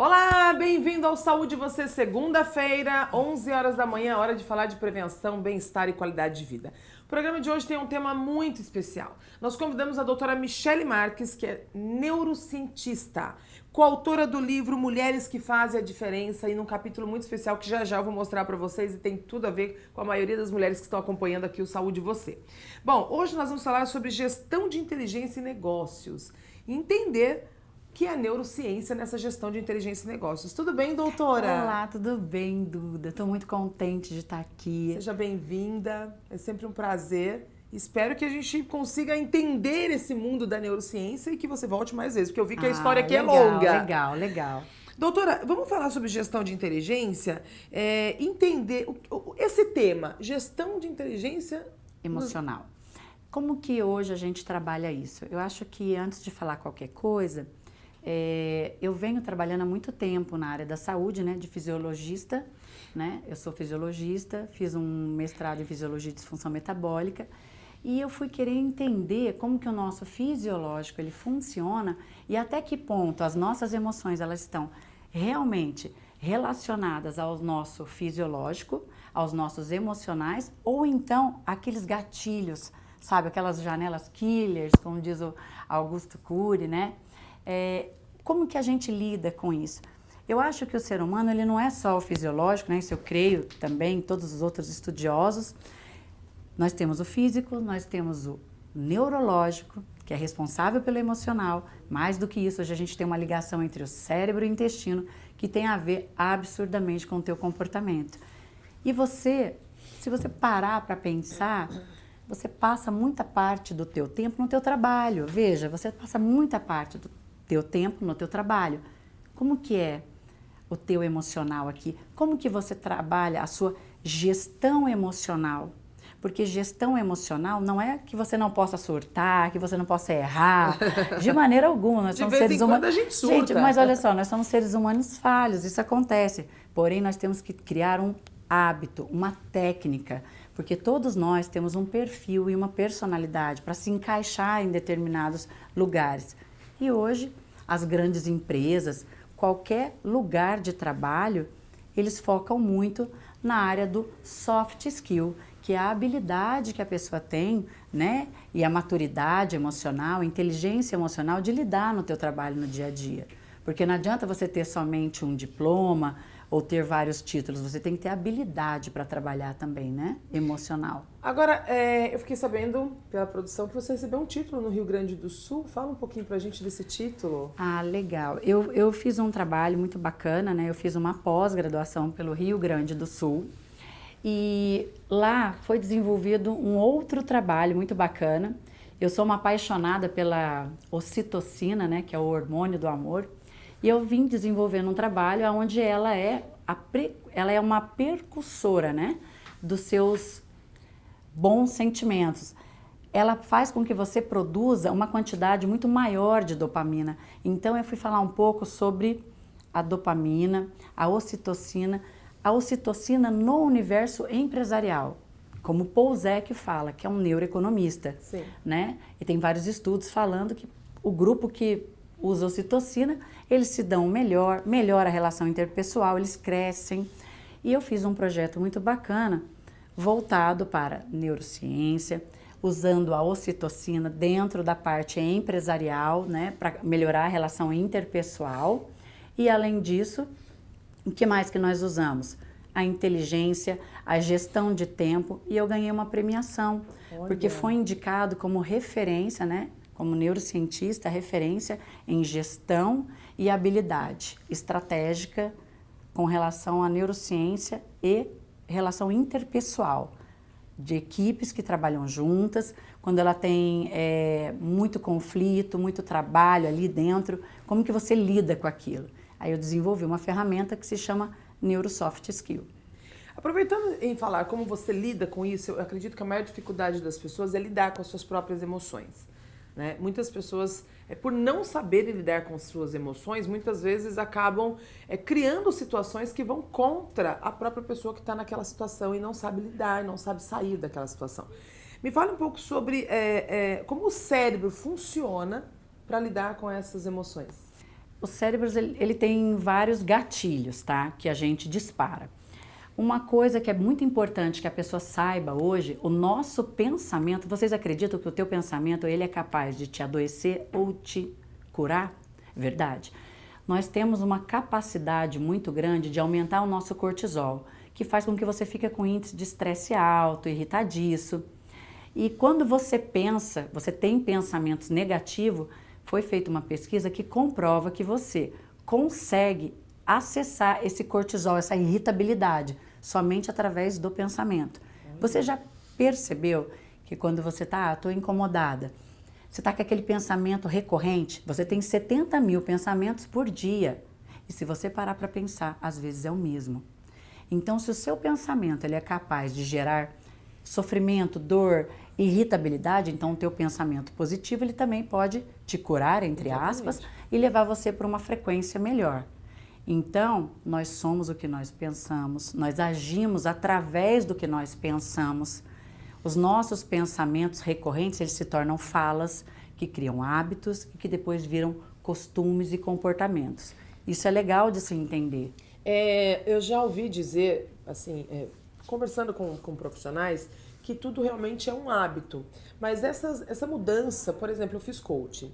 Olá, bem-vindo ao Saúde Você, segunda-feira, 11 horas da manhã, hora de falar de prevenção, bem-estar e qualidade de vida. O programa de hoje tem um tema muito especial. Nós convidamos a doutora Michele Marques, que é neurocientista, coautora do livro Mulheres que Fazem a Diferença, e num capítulo muito especial que já eu vou mostrar para vocês e tem tudo a ver com a maioria das mulheres que estão acompanhando aqui o Saúde Você. Bom, hoje nós vamos falar sobre gestão de inteligência e negócios e entender que é a neurociência nessa gestão de inteligência e negócios. Tudo bem, doutora? Olá, tudo bem, Duda? Estou muito contente de estar aqui. Seja bem-vinda, é sempre um prazer. Espero que a gente consiga entender esse mundo da neurociência e que você volte mais vezes, porque eu vi que a história aqui legal, é longa. Legal. Doutora, vamos falar sobre gestão de inteligência? Entender esse tema, gestão de inteligência Emocional. Como que hoje a gente trabalha isso? Eu acho que antes de falar qualquer coisa, eu venho trabalhando há muito tempo na área da saúde, né, de fisiologista, né? Eu sou fisiologista, fiz um mestrado em fisiologia e disfunção metabólica e eu fui querer entender como que o nosso fisiológico ele funciona e até que ponto as nossas emoções elas estão realmente relacionadas ao nosso fisiológico, aos nossos emocionais ou então aqueles gatilhos, sabe, aquelas janelas killers, como diz o Augusto Cury, né? Como que a gente lida com isso? Eu acho que o ser humano ele não é só o fisiológico, né? Isso eu creio também, todos os outros estudiosos. Nós temos o físico, nós temos o neurológico, que é responsável pelo emocional. Mais do que isso, hoje a gente tem uma ligação entre o cérebro e o intestino que tem a ver absurdamente com o teu comportamento. E você, se você parar para pensar, você passa muita parte do teu tempo no teu trabalho. Veja, você passa muita parte do teu tempo no teu trabalho. Como que é o teu emocional aqui? Como que você trabalha a sua gestão emocional? Porque gestão emocional não é que você não possa surtar, que você não possa errar, de maneira alguma. Nós somos seres humanos. A gente surta. Gente, mas olha só, nós somos seres humanos falhos, isso acontece. Porém, nós temos que criar um hábito, uma técnica, porque todos nós temos um perfil e uma personalidade para se encaixar em determinados lugares. E hoje, as grandes empresas, qualquer lugar de trabalho, eles focam muito na área do soft skill, que é a habilidade que a pessoa tem, né? E a maturidade emocional, a inteligência emocional de lidar no teu trabalho no dia a dia. Porque não adianta você ter somente um diploma ou ter vários títulos, você tem que ter habilidade para trabalhar também, né? Emocional. Agora, eu fiquei sabendo pela produção que você recebeu um título no Rio Grande do Sul. Fala um pouquinho pra gente desse título. Ah, legal. Eu fiz um trabalho muito bacana, né? Eu fiz uma pós-graduação pelo Rio Grande do Sul e lá foi desenvolvido um outro trabalho muito bacana. Eu sou uma apaixonada pela ocitocina, né? Que é o hormônio do amor. E eu vim desenvolvendo um trabalho onde ela é uma percussora, né, dos seus bons sentimentos. Ela faz com que você produza uma quantidade muito maior de dopamina. Então eu fui falar um pouco sobre a dopamina, a ocitocina no universo empresarial, como Paul Zek fala, que é um neuroeconomista, Sim. né? E tem vários estudos falando que o grupo que usa ocitocina, eles se dão melhor, melhora a relação interpessoal, eles crescem. E eu fiz um projeto muito bacana, voltado para neurociência, usando a ocitocina dentro da parte empresarial, né, para melhorar a relação interpessoal. E além disso, o que mais que nós usamos? A inteligência, a gestão de tempo, e eu ganhei uma premiação, porque foi indicado como referência, né, como neurocientista, referência em gestão e habilidade estratégica com relação à neurociência e relação interpessoal, de equipes que trabalham juntas, quando ela tem muito conflito, muito trabalho ali dentro, como que você lida com aquilo? Aí eu desenvolvi uma ferramenta que se chama Neurosoft Skill. Aproveitando em falar como você lida com isso, eu acredito que a maior dificuldade das pessoas é lidar com as suas próprias emoções. Né? Muitas pessoas, por não saberem lidar com suas emoções, muitas vezes acabam criando situações que vão contra a própria pessoa que está naquela situação e não sabe lidar, não sabe sair daquela situação. Me fale um pouco sobre como o cérebro funciona para lidar com essas emoções. O cérebro, ele tem vários gatilhos, tá? Que a gente dispara. Uma coisa que é muito importante que a pessoa saiba hoje, o nosso pensamento, vocês acreditam que o teu pensamento, ele é capaz de te adoecer ou te curar? Verdade. Nós temos uma capacidade muito grande de aumentar o nosso cortisol, que faz com que você fique com índice de estresse alto, irritadiço. E quando você pensa, você tem pensamentos negativos, foi feita uma pesquisa que comprova que você consegue acessar esse cortisol, essa irritabilidade, somente através do pensamento. Você já percebeu que quando você está, tô incomodada, você está com aquele pensamento recorrente, você tem 70 mil pensamentos por dia. E se você parar para pensar, às vezes é o mesmo. Então, se o seu pensamento ele é capaz de gerar sofrimento, dor, irritabilidade, então o teu pensamento positivo ele também pode te curar, entre aspas, e levar você para uma frequência melhor. Então, nós somos o que nós pensamos, nós agimos através do que nós pensamos. Os nossos pensamentos recorrentes, eles se tornam falas, que criam hábitos e que depois viram costumes e comportamentos. Isso é legal de se entender. Eu já ouvi dizer, assim, conversando com profissionais, que tudo realmente é um hábito. Mas essa mudança, por exemplo, eu fiz coaching.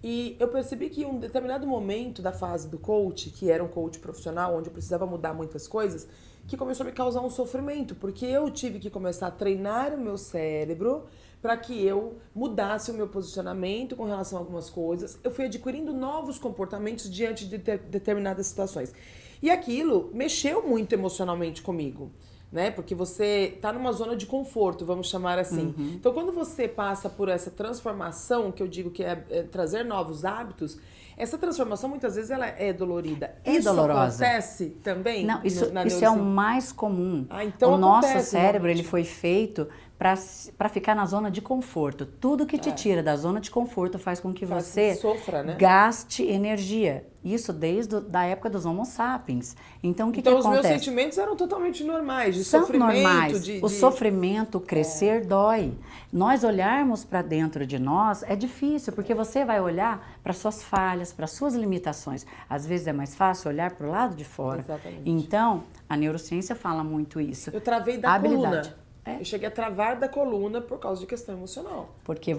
E eu percebi que em um determinado momento da fase do coach, que era um coach profissional, onde eu precisava mudar muitas coisas, que começou a me causar um sofrimento, porque eu tive que começar a treinar o meu cérebro para que eu mudasse o meu posicionamento com relação a algumas coisas. Eu fui adquirindo novos comportamentos diante de determinadas situações. E aquilo mexeu muito emocionalmente comigo, né? Porque você tá numa zona de conforto, vamos chamar assim. Uhum. Então, quando você passa por essa transformação, que eu digo que é trazer novos hábitos, essa transformação muitas vezes ela é dolorida. Isso dolorosa. Acontece também? Não, isso é o mais comum. Então o nosso acontece, cérebro realmente. ele foi feito para ficar na zona de conforto. Tudo que te tira da zona de conforto faz com que você sofra, né? gaste energia. Isso desde a época dos Homo sapiens. Então, o que Então, os acontece? meus sentimentos eram totalmente normais, de São sofrimento. normais. O sofrimento, crescer, dói. Nós olharmos para dentro de nós é difícil, porque você vai olhar para suas falhas, para suas limitações. Às vezes é mais fácil olhar para o lado de fora. Exatamente. Então, a neurociência fala muito isso. Eu travei da A habilidade. coluna. Eu cheguei a travar da coluna por causa de questão emocional. Porque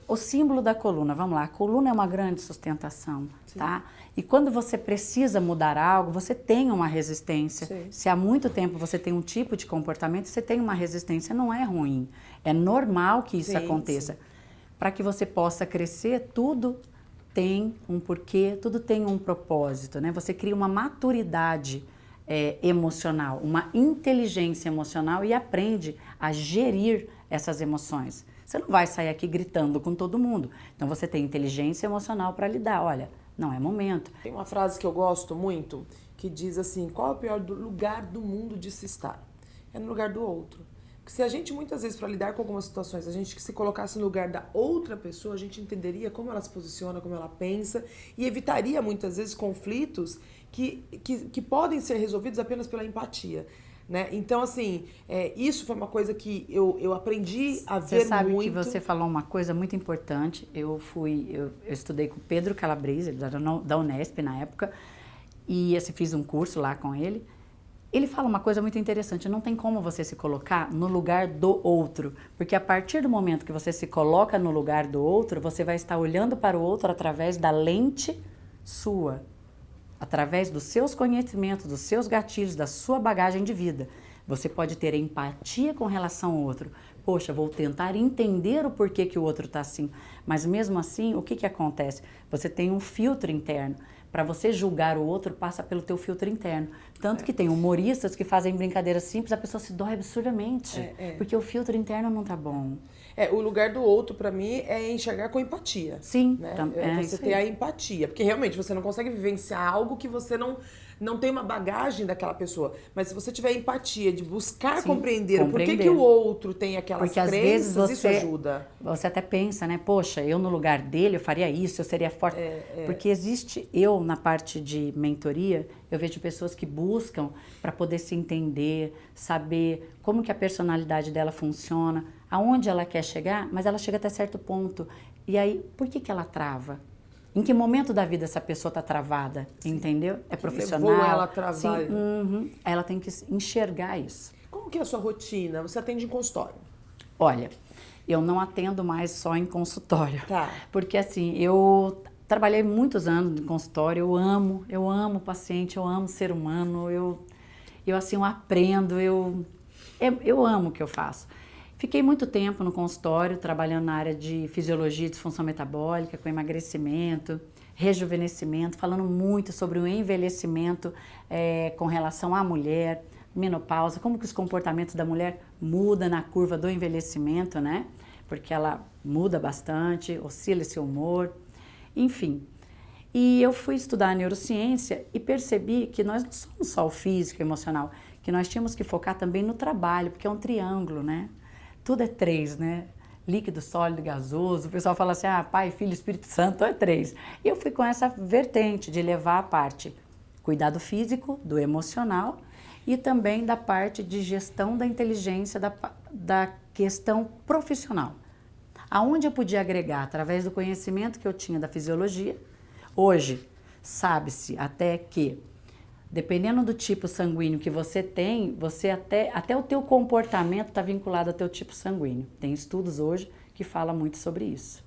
o símbolo da coluna, vamos lá, a coluna é uma grande sustentação, tá? E quando você precisa mudar algo, você tem uma resistência. Sim. Se há muito tempo você tem um tipo de comportamento, você tem uma resistência, não é ruim. É normal que isso aconteça. Para que você possa crescer, tudo tem um porquê, tudo tem um propósito, né? Você cria uma maturidade emocional, uma inteligência emocional e aprende a gerir essas emoções. Você não vai sair aqui gritando com todo mundo. Então você tem inteligência emocional para lidar. Olha, não é momento. Tem uma frase que eu gosto muito que diz assim: qual é o pior lugar do mundo de se estar? É no lugar do outro. Porque se a gente muitas vezes, para lidar com algumas situações, a gente se colocasse no lugar da outra pessoa, a gente entenderia como ela se posiciona, como ela pensa e evitaria muitas vezes conflitos que podem ser resolvidos apenas pela empatia. Né? Então, assim, isso foi uma coisa que eu aprendi a ver muito. Você sabe que você falou uma coisa muito importante. Eu estudei com o Pedro Calabrese, ele era da Unesp na época, e fiz um curso lá com ele. Ele fala uma coisa muito interessante: não tem como você se colocar no lugar do outro, porque a partir do momento que você se coloca no lugar do outro, você vai estar olhando para o outro através da lente sua, através dos seus conhecimentos, dos seus gatilhos, da sua bagagem de vida. Você pode ter empatia com relação ao outro. Poxa, vou tentar entender o porquê que o outro está assim. Mas mesmo assim, o que acontece? Você tem um filtro interno. Para você julgar o outro, passa pelo teu filtro interno. Tanto que tem humoristas que fazem brincadeiras simples, a pessoa se dói absurdamente. Porque o filtro interno não tá bom. O lugar do outro, para mim, é enxergar com empatia. Sim, né? Você isso ter aí. a empatia. Porque realmente você não consegue vivenciar algo que você não tem uma bagagem daquela pessoa. Mas se você tiver empatia de buscar compreender o porquê que o outro tem aquelas Porque crenças, às vezes isso ajuda. Você até pensa, né? Poxa, eu no lugar dele, eu faria isso, eu seria forte. Porque eu, na parte de mentoria, eu vejo pessoas que buscam para poder se entender, saber como que a personalidade dela funciona, aonde ela quer chegar, mas ela chega até certo ponto. E aí, por que ela trava? Em que momento da vida essa pessoa está travada, entendeu? É profissional. Levou ela a travar. Sim, ela tem que enxergar isso. Como que é a sua rotina? Você atende em consultório? Olha, eu não atendo mais só em consultório. Tá. Porque assim, eu trabalhei muitos anos em consultório, eu amo o paciente, eu amo o ser humano, eu assim, eu aprendo, eu amo o que eu faço. Fiquei muito tempo no consultório, trabalhando na área de fisiologia e disfunção metabólica, com emagrecimento, rejuvenescimento, falando muito sobre o envelhecimento com relação à mulher, menopausa, como que os comportamentos da mulher mudam na curva do envelhecimento, né? Porque ela muda bastante, oscila esse humor, enfim. E eu fui estudar neurociência e percebi que nós não somos só o físico e o emocional, que nós tínhamos que focar também no trabalho, porque é um triângulo, né? Tudo é 3, né? Líquido, sólido, gasoso. O pessoal fala assim, Pai, Filho, Espírito Santo é 3. E eu fui com essa vertente de levar a parte cuidado físico, do emocional e também da parte de gestão da inteligência, da questão profissional. Aonde eu podia agregar, através do conhecimento que eu tinha da fisiologia. Hoje, sabe-se até que, dependendo do tipo sanguíneo que você tem, você até o teu comportamento está vinculado ao teu tipo sanguíneo. Tem estudos hoje que falam muito sobre isso.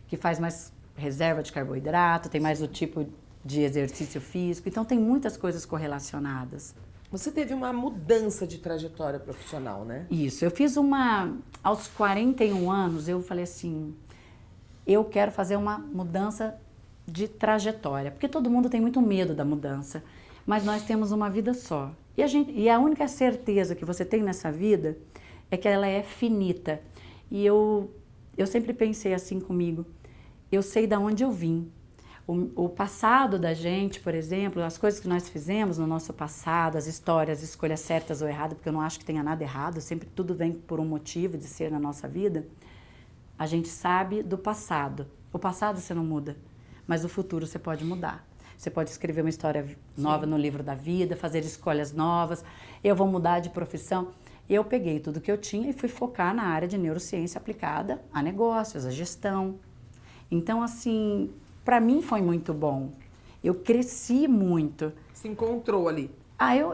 Que faz mais reserva de carboidrato, tem mais o tipo de exercício físico. Então, tem muitas coisas correlacionadas. Você teve uma mudança de trajetória profissional, né? Isso. Eu fiz aos 41 anos, eu falei assim, eu quero fazer uma mudança de trajetória. Porque todo mundo tem muito medo da mudança. Mas nós temos uma vida só. E a única certeza que você tem nessa vida é que ela é finita. E eu sempre pensei assim comigo, eu sei de onde eu vim. O passado da gente, por exemplo, as coisas que nós fizemos no nosso passado, as histórias, as escolhas certas ou erradas, porque eu não acho que tenha nada errado, sempre tudo vem por um motivo de ser na nossa vida. A gente sabe do passado. O passado você não muda, mas o futuro você pode mudar. Você pode escrever uma história nova no livro da vida, fazer escolhas novas. Eu vou mudar de profissão. Eu peguei tudo que eu tinha e fui focar na área de neurociência aplicada a negócios, a gestão. Então, assim, para mim foi muito bom. Eu cresci muito. Se encontrou ali.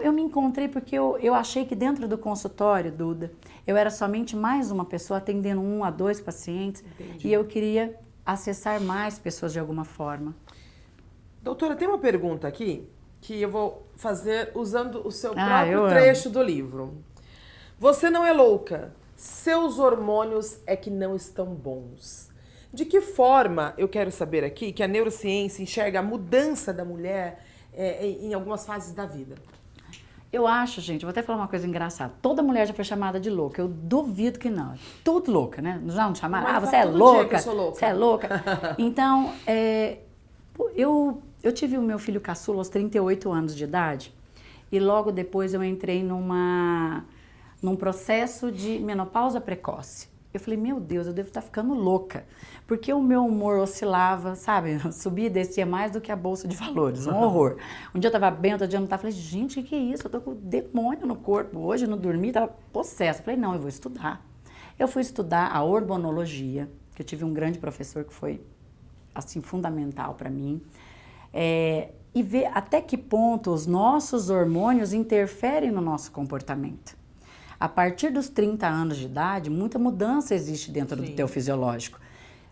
Eu me encontrei porque eu achei que dentro do consultório, Duda, eu era somente mais uma pessoa atendendo 1 a 2 pacientes. Entendi. E eu queria acessar mais pessoas de alguma forma. Doutora, tem uma pergunta aqui que eu vou fazer usando o seu próprio trecho do livro. Você não é louca, seus hormônios é que não estão bons. De que forma, eu quero saber aqui, que a neurociência enxerga a mudança da mulher em algumas fases da vida? Eu acho, gente, vou até falar uma coisa engraçada. Toda mulher já foi chamada de louca. Eu duvido que não. Tudo louca, né? Já não chamaram? Você é louca, você é louca. Então, eu tive o meu filho caçula aos 38 anos de idade e logo depois eu entrei num processo de menopausa precoce. Eu falei, meu Deus, eu devo estar ficando louca, porque o meu humor oscilava, sabe? Subia e descia mais do que a bolsa de valores, um horror. Um dia eu estava bem, outro dia eu não estava. Falei, gente, o que é isso? Eu tô com demônio no corpo. Hoje eu não dormi, estava possessa. Falei, não, eu vou estudar. Eu fui estudar a hormonologia, que eu tive um grande professor que foi, assim, fundamental para mim. E ver até que ponto os nossos hormônios interferem no nosso comportamento. A partir dos 30 anos de idade, muita mudança existe dentro do teu fisiológico.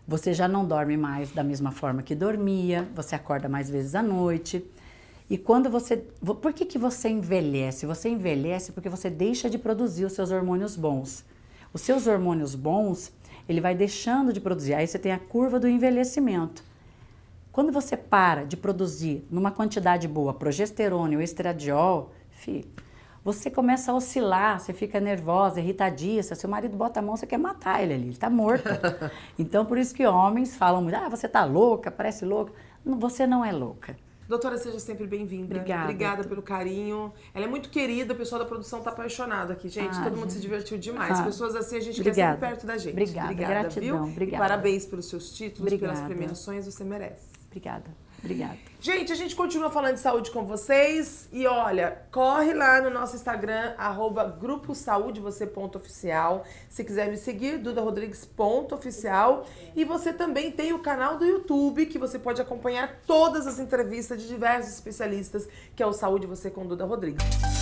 Você já não dorme mais da mesma forma que dormia, você acorda mais vezes à noite. E quando você... Por que você envelhece? Você envelhece porque você deixa de produzir os seus hormônios bons. Os seus hormônios bons, ele vai deixando de produzir. Aí você tem a curva do envelhecimento. Quando você para de produzir numa quantidade boa progesterona ou estradiol, filho, você começa a oscilar, você fica nervosa, irritadiça, seu marido bota a mão, você quer matar ele ali, ele tá morto. Então, por isso que homens falam muito, você tá louca, parece louca. Você não é louca. Doutora, seja sempre bem-vinda. Obrigada. Obrigada pelo carinho. Ela é muito querida, o pessoal da produção tá apaixonado aqui, gente. Todo mundo se divertiu demais. Pessoas assim, a gente quer sempre perto da gente. Obrigada, gratidão. Viu? Obrigada. E parabéns pelos seus títulos, pelas premiações, você merece. Obrigada. Obrigada. Gente, a gente continua falando de saúde com vocês e olha, corre lá no nosso Instagram, @gruposaudevocê.oficial. Se quiser me seguir, dudarodrigues.oficial. E você também tem o canal do YouTube, que você pode acompanhar todas as entrevistas de diversos especialistas, que é o Saúde Você com Duda Rodrigues.